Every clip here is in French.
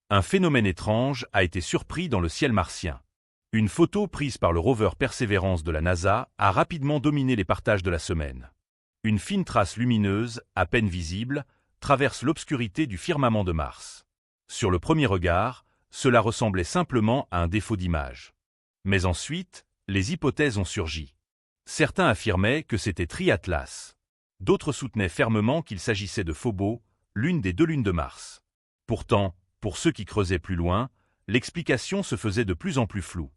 Un phénomène étrange a été surpris dans le ciel martien. Une photo prise par le rover Perseverance de la NASA a rapidement dominé les partages de la semaine. Une fine trace lumineuse, à peine visible, traverse l'obscurité du firmament de Mars. Sur le premier regard, cela ressemblait simplement à un défaut d'image. Mais ensuite, les hypothèses ont surgi. Certains affirmaient que c'était Triatlas. D'autres soutenaient fermement qu'il s'agissait de Phobos, l'une des deux lunes de Mars. Pourtant, pour ceux qui creusaient plus loin, l'explication se faisait de plus en plus floue.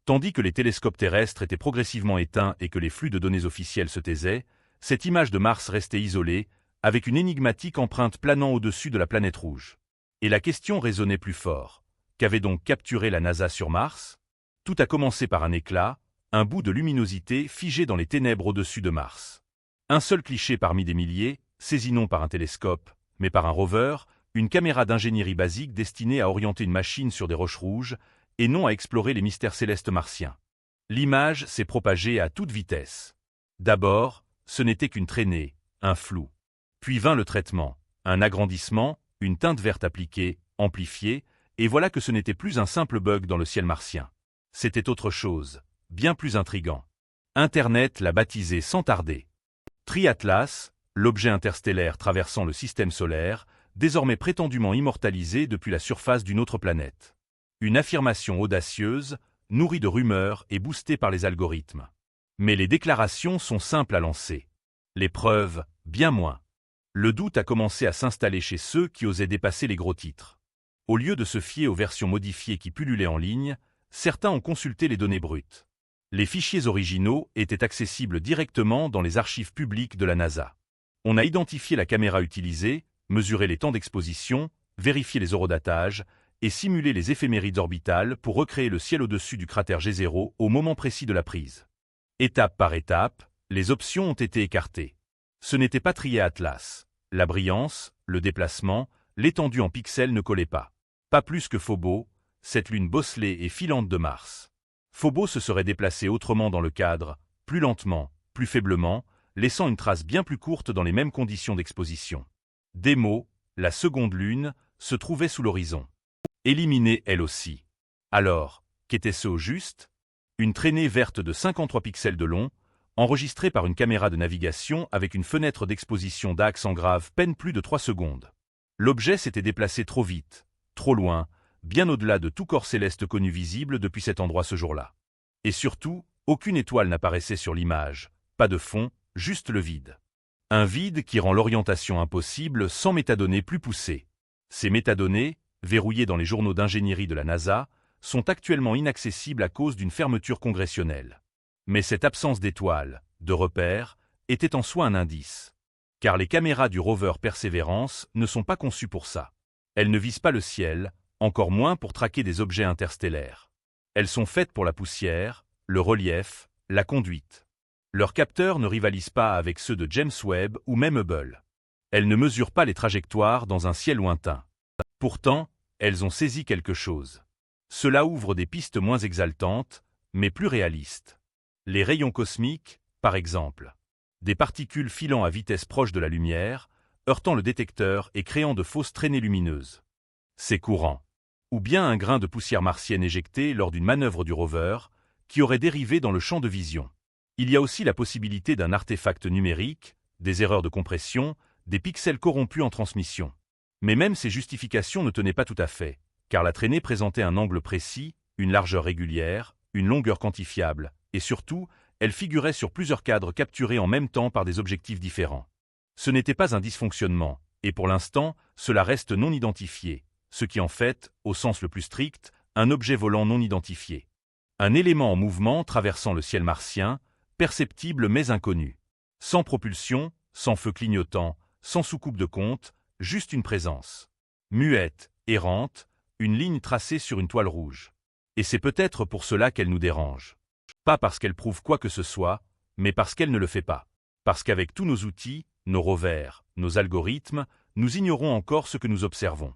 Tandis que les télescopes terrestres étaient progressivement éteints et que les flux de données officiels se taisaient, cette image de Mars restait isolée, avec une énigmatique empreinte planant au-dessus de la planète rouge. Et la question résonnait plus fort. Qu'avait donc capturé la NASA sur Mars? Tout a commencé par un éclat, un bout de luminosité figé dans les ténèbres au-dessus de Mars. Un seul cliché parmi des milliers, saisi non par un télescope, mais par un rover, une caméra d'ingénierie basique destinée à orienter une machine sur des roches rouges, et non à explorer les mystères célestes martiens. L'image s'est propagée à toute vitesse. D'abord, ce n'était qu'une traînée, un flou. Puis vint le traitement, un agrandissement, une teinte verte appliquée, amplifiée, et voilà que ce n'était plus un simple bug dans le ciel martien. C'était autre chose, bien plus intrigant. Internet l'a baptisé sans tarder. Triatlas, l'objet interstellaire traversant le système solaire, désormais prétendument immortalisé depuis la surface d'une autre planète. Une affirmation audacieuse, nourrie de rumeurs et boostée par les algorithmes. Mais les déclarations sont simples à lancer. Les preuves, bien moins. Le doute a commencé à s'installer chez ceux qui osaient dépasser les gros titres. Au lieu de se fier aux versions modifiées qui pullulaient en ligne, certains ont consulté les données brutes. Les fichiers originaux étaient accessibles directement dans les archives publiques de la NASA. On a identifié la caméra utilisée, mesuré les temps d'exposition, vérifié les horodatages, et simuler les éphémérides orbitales pour recréer le ciel au-dessus du cratère G0 au moment précis de la prise. Étape par étape, les options ont été écartées. Ce n'était pas trié Atlas. La brillance, le déplacement, l'étendue en pixels ne collaient pas. Pas plus que Phobos, cette lune bosselée et filante de Mars. Phobos se serait déplacé autrement dans le cadre, plus lentement, plus faiblement, laissant une trace bien plus courte dans les mêmes conditions d'exposition. Démo, la seconde lune, se trouvait sous l'horizon. Éliminée elle aussi. Alors, qu'était-ce au juste? Une traînée verte de 53 pixels de long, enregistrée par une caméra de navigation avec une fenêtre d'exposition d'axe en grave peine plus de 3 secondes. L'objet s'était déplacé trop vite, trop loin, bien au-delà de tout corps céleste connu visible depuis cet endroit ce jour-là. Et surtout, aucune étoile n'apparaissait sur l'image, pas de fond, juste le vide. Un vide qui rend l'orientation impossible sans métadonnées plus poussées. Ces métadonnées, verrouillées dans les journaux d'ingénierie de la NASA, sont actuellement inaccessibles à cause d'une fermeture congressionnelle. Mais cette absence d'étoiles, de repères, était en soi un indice. Car les caméras du rover Perseverance ne sont pas conçues pour ça. Elles ne visent pas le ciel, encore moins pour traquer des objets interstellaires. Elles sont faites pour la poussière, le relief, la conduite. Leurs capteurs ne rivalisent pas avec ceux de James Webb ou même Hubble. Elles ne mesurent pas les trajectoires dans un ciel lointain. Pourtant, elles ont saisi quelque chose. Cela ouvre des pistes moins exaltantes, mais plus réalistes. Les rayons cosmiques, par exemple. Des particules filant à vitesse proche de la lumière, heurtant le détecteur et créant de fausses traînées lumineuses. C'est courant. Ou bien un grain de poussière martienne éjecté lors d'une manœuvre du rover, qui aurait dérivé dans le champ de vision. Il y a aussi la possibilité d'un artefact numérique, des erreurs de compression, des pixels corrompus en transmission. Mais même ces justifications ne tenaient pas tout à fait, car la traînée présentait un angle précis, une largeur régulière, une longueur quantifiable, et surtout, elle figurait sur plusieurs cadres capturés en même temps par des objectifs différents. Ce n'était pas un dysfonctionnement, et pour l'instant, cela reste non identifié, ce qui en fait, au sens le plus strict, un objet volant non identifié. Un élément en mouvement traversant le ciel martien, perceptible mais inconnu. Sans propulsion, sans feu clignotant, sans soucoupe de compte, juste une présence. Muette, errante, une ligne tracée sur une toile rouge. Et c'est peut-être pour cela qu'elle nous dérange. Pas parce qu'elle prouve quoi que ce soit, mais parce qu'elle ne le fait pas. Parce qu'avec tous nos outils, nos rovers, nos algorithmes, nous ignorons encore ce que nous observons.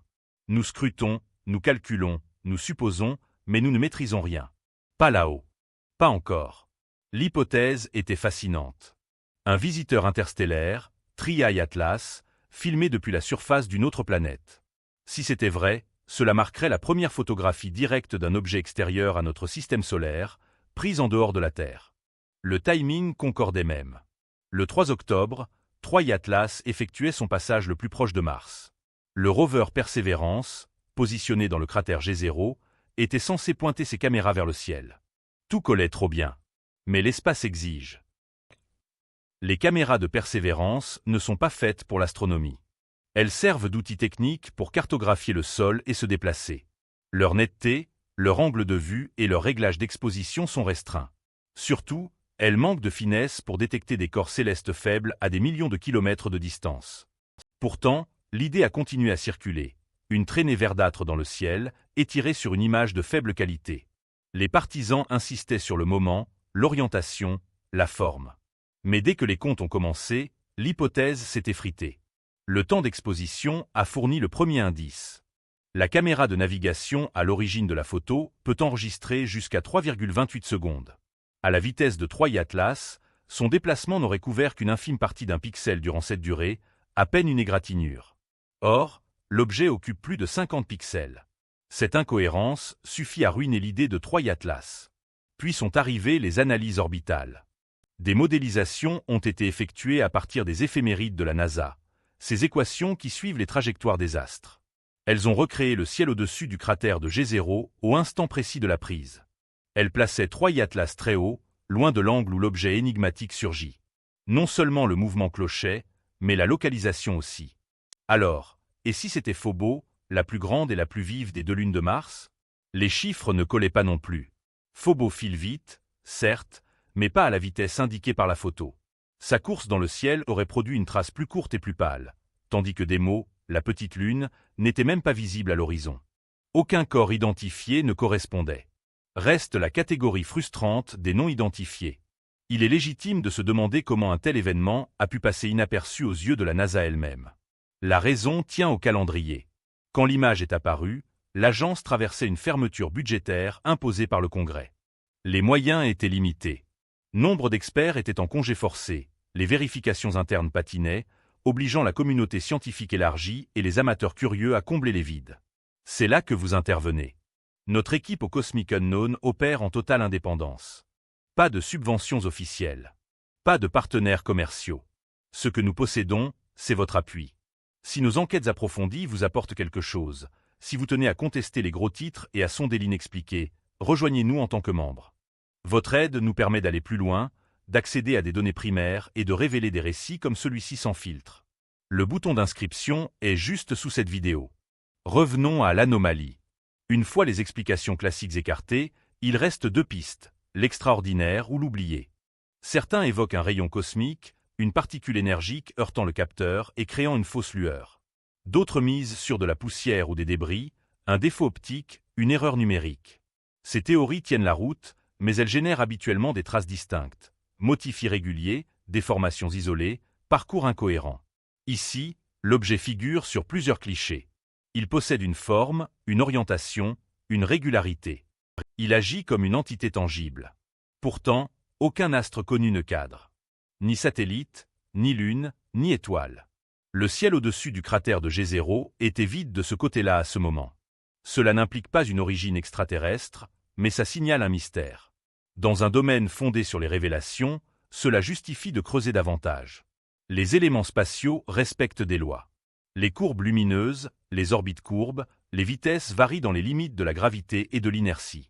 Nous scrutons, nous calculons, nous supposons, mais nous ne maîtrisons rien. Pas là-haut. Pas encore. L'hypothèse était fascinante. Un visiteur interstellaire, Triatlas, filmé depuis la surface d'une autre planète. Si c'était vrai, Cela marquerait la première photographie directe d'un objet extérieur à notre système solaire, prise en dehors de la Terre. Le timing concordait même. Le 3 octobre, Troy Atlas effectuait son passage le plus proche de Mars. Le rover Perseverance, positionné dans le cratère G0, était censé pointer ses caméras vers le ciel. Tout collait trop bien. Mais l'espace exige. Les caméras de Perseverance ne sont pas faites pour l'astronomie. Elles servent d'outils techniques pour cartographier le sol et se déplacer. Leur netteté, leur angle de vue et leur réglage d'exposition sont restreints. Surtout, elles manquent de finesse pour détecter des corps célestes faibles à des millions de kilomètres de distance. Pourtant, l'idée a continué à circuler. Une traînée verdâtre dans le ciel, étirée sur une image de faible qualité. Les partisans insistaient sur le moment, l'orientation, la forme. Mais dès que les comptes ont commencé, l'hypothèse s'est effritée. Le temps d'exposition a fourni le premier indice. La caméra de navigation à l'origine de la photo peut enregistrer jusqu'à 3,28 secondes. À la vitesse de Troy Atlas, son déplacement n'aurait couvert qu'une infime partie d'un pixel durant cette durée, à peine une égratignure. Or, l'objet occupe plus de 50 pixels. Cette incohérence suffit à ruiner l'idée de Troy Atlas. Puis sont arrivées les analyses orbitales. Des modélisations ont été effectuées à partir des éphémérides de la NASA, ces équations qui suivent les trajectoires des astres. Elles ont recréé le ciel au-dessus du cratère de G0 au instant précis de la prise. Elles plaçaient Troy Atlas très haut, loin de l'angle où l'objet énigmatique surgit. Non seulement le mouvement clochait, mais la localisation aussi. Alors, et si c'était Phobos, la plus grande et la plus vive des deux lunes de Mars? Les chiffres ne collaient pas non plus. Phobos file vite, certes, mais pas à la vitesse indiquée par la photo. Sa course dans le ciel aurait produit une trace plus courte et plus pâle, tandis que Démo, la petite lune, n'était même pas visible à l'horizon. Aucun corps identifié ne correspondait. Reste la catégorie frustrante des non identifiés. Il est légitime de se demander comment un tel événement a pu passer inaperçu aux yeux de la NASA elle-même. La raison tient au calendrier. Quand l'image est apparue, l'agence traversait une fermeture budgétaire imposée par le Congrès. Les moyens étaient limités. Nombre d'experts étaient en congé forcé, les vérifications internes patinaient, obligeant la communauté scientifique élargie et les amateurs curieux à combler les vides. C'est là que vous intervenez. Notre équipe au Cosmic Unknown opère en totale indépendance. Pas de subventions officielles. Pas de partenaires commerciaux. Ce que nous possédons, c'est votre appui. Si nos enquêtes approfondies vous apportent quelque chose, si vous tenez à contester les gros titres et à sonder l'inexpliqué, rejoignez-nous en tant que membre. Votre aide nous permet d'aller plus loin, d'accéder à des données primaires et de révéler des récits comme celui-ci sans filtre. Le bouton d'inscription est juste sous cette vidéo. Revenons à l'anomalie. Une fois les explications classiques écartées, il reste deux pistes, l'extraordinaire ou l'oublié. Certains évoquent un rayon cosmique, une particule énergique heurtant le capteur et créant une fausse lueur. D'autres misent sur de la poussière ou des débris, un défaut optique, une erreur numérique. Ces théories tiennent la route, mais elles génèrent habituellement des traces distinctes, motifs irréguliers, déformations isolées, parcours incohérents. Ici, l'objet figure sur plusieurs clichés. Il possède une forme, une orientation, une régularité. Il agit comme une entité tangible. Pourtant, aucun astre connu ne cadre. Ni satellite, ni lune, ni étoile. Le ciel au-dessus du cratère de G0 était vide de ce côté-là à ce moment. Cela n'implique pas une origine extraterrestre, mais ça signale un mystère. Dans un domaine fondé sur les révélations, cela justifie de creuser davantage. Les éléments spatiaux respectent des lois. Les courbes lumineuses, les orbites courbes, les vitesses varient dans les limites de la gravité et de l'inertie.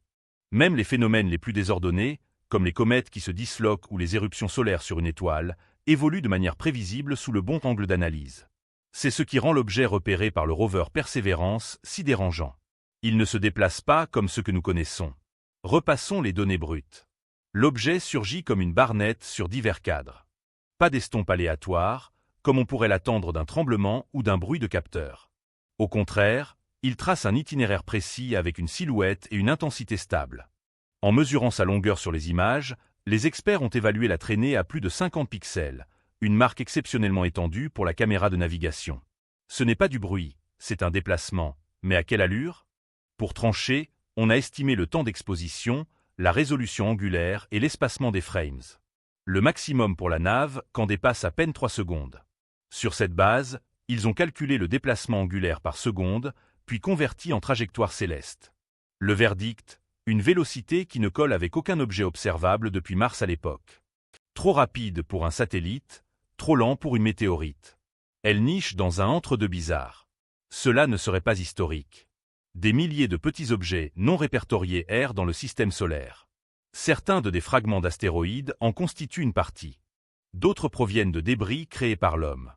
Même les phénomènes les plus désordonnés, comme les comètes qui se disloquent ou les éruptions solaires sur une étoile, évoluent de manière prévisible sous le bon angle d'analyse. C'est ce qui rend l'objet repéré par le rover Perseverance si dérangeant. Il ne se déplace pas comme ceux que nous connaissons. Repassons les données brutes. L'objet surgit comme une barre nette sur divers cadres. Pas d'estompe aléatoire, comme on pourrait l'attendre d'un tremblement ou d'un bruit de capteur. Au contraire, il trace un itinéraire précis avec une silhouette et une intensité stable. En mesurant sa longueur sur les images, les experts ont évalué la traînée à plus de 50 pixels, une marque exceptionnellement étendue pour la caméra de navigation. Ce n'est pas du bruit, c'est un déplacement, mais à quelle allure? Pour trancher, on a estimé le temps d'exposition, la résolution angulaire et l'espacement des frames. Le maximum pour la nave qu'en dépasse à peine 3 secondes. Sur cette base, ils ont calculé le déplacement angulaire par seconde, puis convertie en trajectoire céleste. Le verdict, une vélocité qui ne colle avec aucun objet observable depuis Mars à l'époque. Trop rapide pour un satellite, trop lent pour une météorite. Elle niche dans un entre-deux bizarre. Cela ne serait pas historique. Des milliers de petits objets non répertoriés errent dans le système solaire. Certains de des fragments d'astéroïdes en constituent une partie. D'autres proviennent de débris créés par l'homme.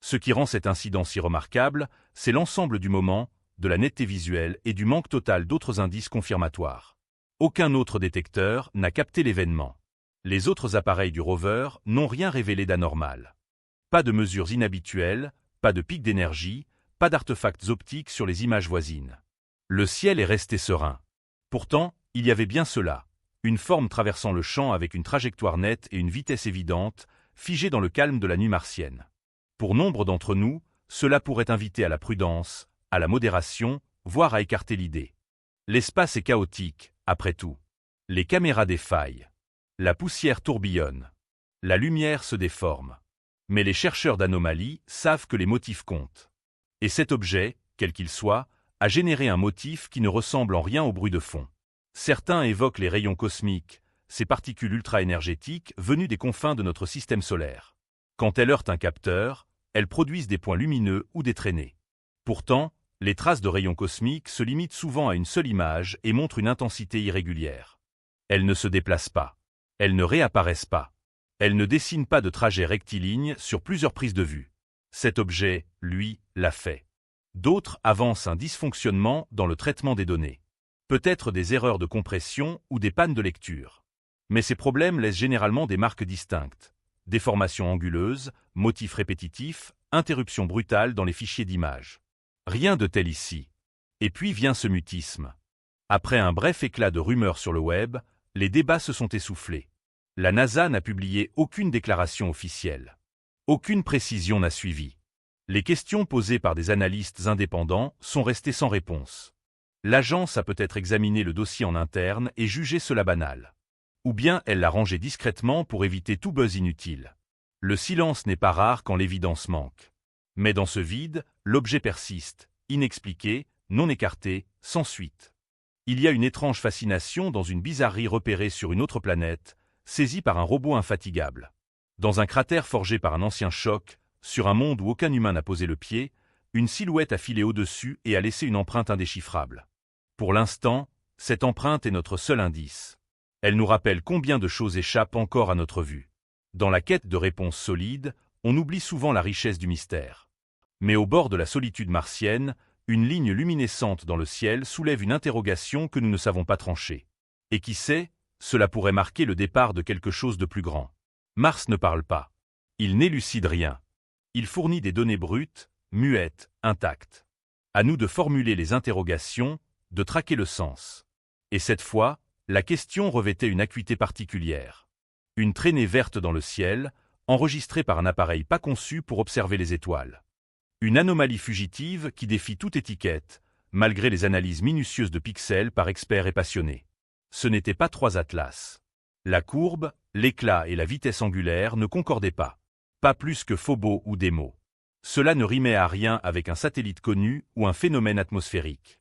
Ce qui rend cet incident si remarquable, c'est l'ensemble du moment, de la netteté visuelle et du manque total d'autres indices confirmatoires. Aucun autre détecteur n'a capté l'événement. Les autres appareils du rover n'ont rien révélé d'anormal. Pas de mesures inhabituelles, pas de pic d'énergie, pas d'artefacts optiques sur les images voisines. Le ciel est resté serein. Pourtant, il y avait bien cela, une forme traversant le champ avec une trajectoire nette et une vitesse évidente, figée dans le calme de la nuit martienne. Pour nombre d'entre nous, cela pourrait inviter à la prudence, à la modération, voire à écarter l'idée. L'espace est chaotique, après tout. Les caméras défaillent. La poussière tourbillonne. La lumière se déforme. Mais les chercheurs d'anomalies savent que les motifs comptent. Et cet objet, quel qu'il soit, a généré un motif qui ne ressemble en rien au bruit de fond. Certains évoquent les rayons cosmiques, ces particules ultra-énergétiques venues des confins de notre système solaire. Quand elles heurtent un capteur, elles produisent des points lumineux ou des traînées. Pourtant, les traces de rayons cosmiques se limitent souvent à une seule image et montrent une intensité irrégulière. Elles ne se déplacent pas. Elles ne réapparaissent pas. Elles ne dessinent pas de trajet rectiligne sur plusieurs prises de vue. Cet objet, lui, l'a fait. D'autres avancent un dysfonctionnement dans le traitement des données. Peut-être des erreurs de compression ou des pannes de lecture. Mais ces problèmes laissent généralement des marques distinctes. Déformations anguleuses, motifs répétitifs, interruptions brutales dans les fichiers d'images. Rien de tel ici. Et puis vient ce mutisme. Après un bref éclat de rumeurs sur le web, les débats se sont essoufflés. La NASA n'a publié aucune déclaration officielle. Aucune précision n'a suivi. Les questions posées par des analystes indépendants sont restées sans réponse. L'agence a peut-être examiné le dossier en interne et jugé cela banal. Ou bien elle l'a rangé discrètement pour éviter tout buzz inutile. Le silence n'est pas rare quand l'évidence manque. Mais dans ce vide, l'objet persiste, inexpliqué, non écarté, sans suite. Il y a une étrange fascination dans une bizarrerie repérée sur une autre planète, saisie par un robot infatigable. Dans un cratère forgé par un ancien choc, sur un monde où aucun humain n'a posé le pied, une silhouette a filé au-dessus et a laissé une empreinte indéchiffrable. Pour l'instant, cette empreinte est notre seul indice. Elle nous rappelle combien de choses échappent encore à notre vue. Dans la quête de réponses solides, on oublie souvent la richesse du mystère. Mais au bord de la solitude martienne, une ligne luminescente dans le ciel soulève une interrogation que nous ne savons pas trancher. Et qui sait, cela pourrait marquer le départ de quelque chose de plus grand. Mars ne parle pas. Il n'élucide rien. Il fournit des données brutes, muettes, intactes. À nous de formuler les interrogations, de traquer le sens. Et cette fois, la question revêtait une acuité particulière. Une traînée verte dans le ciel, enregistrée par un appareil pas conçu pour observer les étoiles. Une anomalie fugitive qui défie toute étiquette, malgré les analyses minutieuses de pixels par experts et passionnés. Ce n'étaient pas trois atlas. La courbe, l'éclat et la vitesse angulaire ne concordaient pas. Pas plus que Phobos ou Démo. Cela ne rimait à rien avec un satellite connu ou un phénomène atmosphérique.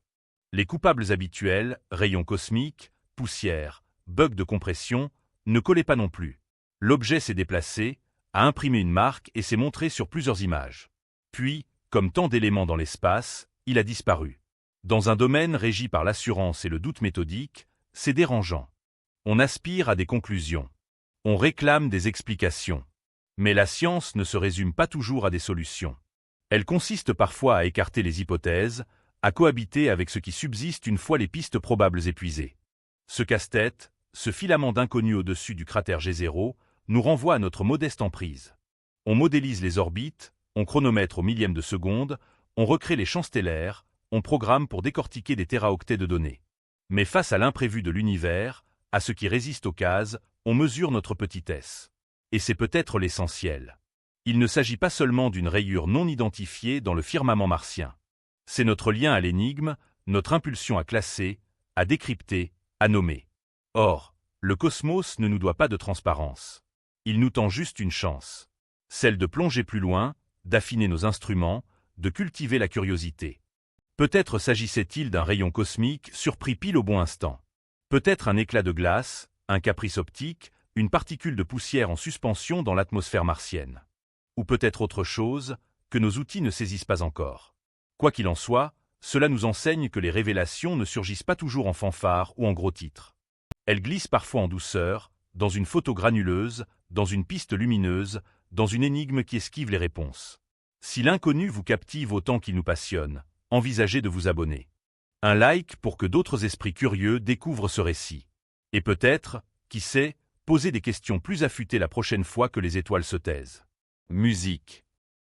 Les coupables habituels, rayons cosmiques, poussière, bugs de compression, ne collaient pas non plus. L'objet s'est déplacé, a imprimé une marque et s'est montré sur plusieurs images. Puis, comme tant d'éléments dans l'espace, il a disparu. Dans un domaine régi par l'assurance et le doute méthodique, c'est dérangeant. On aspire à des conclusions. On réclame des explications. Mais la science ne se résume pas toujours à des solutions. Elle consiste parfois à écarter les hypothèses, à cohabiter avec ce qui subsiste une fois les pistes probables épuisées. Ce casse-tête, ce filament d'inconnu au-dessus du cratère G0, nous renvoie à notre modeste emprise. On modélise les orbites, on chronomètre au millième de seconde, on recrée les champs stellaires, on programme pour décortiquer des téraoctets de données. Mais face à l'imprévu de l'univers, à ce qui résiste aux cases, on mesure notre petitesse. Et c'est peut-être l'essentiel. Il ne s'agit pas seulement d'une rayure non identifiée dans le firmament martien. C'est notre lien à l'énigme, notre impulsion à classer, à décrypter, à nommer. Or, le cosmos ne nous doit pas de transparence. Il nous tend juste une chance. Celle de plonger plus loin, d'affiner nos instruments, de cultiver la curiosité. Peut-être s'agissait-il d'un rayon cosmique surpris pile au bon instant. Peut-être un éclat de glace, un caprice optique, une particule de poussière en suspension dans l'atmosphère martienne. Ou peut-être autre chose, que nos outils ne saisissent pas encore. Quoi qu'il en soit, cela nous enseigne que les révélations ne surgissent pas toujours en fanfare ou en gros titres. Elles glissent parfois en douceur, dans une photo granuleuse, dans une piste lumineuse, dans une énigme qui esquive les réponses. Si l'inconnu vous captive autant qu'il nous passionne, envisagez de vous abonner. Un like pour que d'autres esprits curieux découvrent ce récit. Et peut-être, qui sait, poser des questions plus affûtées la prochaine fois que les étoiles se taisent. Musique.